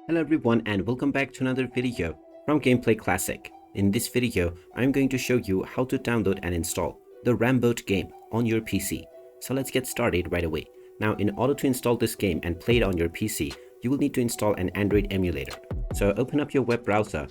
Hello everyone and welcome back to another video from Gameplay Classic. In this video, I'm going to show you how to download and install the Ramboat game on your PC. So let's get started right away. Now in order to install this game and play it on your PC, you will need to install an Android emulator. So open up your web browser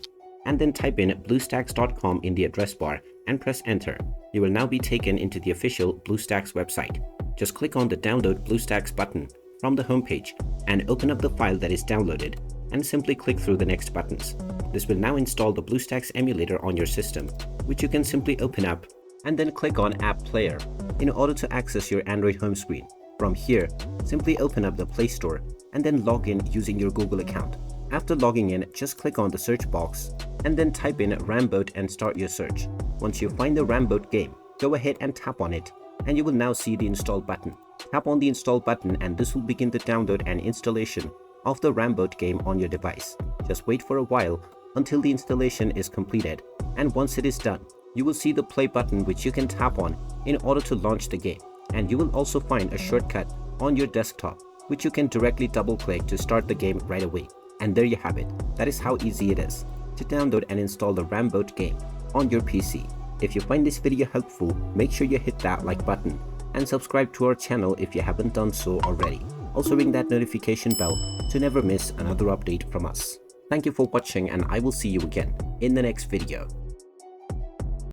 and then type in bluestacks.com in the address bar and press enter. You will now be taken into the official BlueStacks website. Just click on the download BlueStacks button from the homepage and open up the file that is downloaded and simply click through the next buttons. This will now install the BlueStacks emulator on your system, which you can simply open up and then click on App Player in order to access your Android home screen. From here, simply open up the Play Store and then log in using your Google account. After logging in, just click on the search box and then type in Ramboat and start your search. Once you find the Ramboat game, go ahead and tap on it and you will now see the install button. Tap on the install button and this will begin the download and installation of the Ramboat game on your device. Just wait for a while until the installation is completed, and once it is done, you will see the play button which you can tap on in order to launch the game, and you will also find a shortcut on your desktop which you can directly double click to start the game right away. And there you have it. That is how easy it is to download and install the Ramboat game on your PC. If you find this video helpful, make sure you hit that like button and subscribe to our channel if you haven't done so already. Also ring that notification bell to never miss another update from us. Thank you for watching and I will see you again in the next video.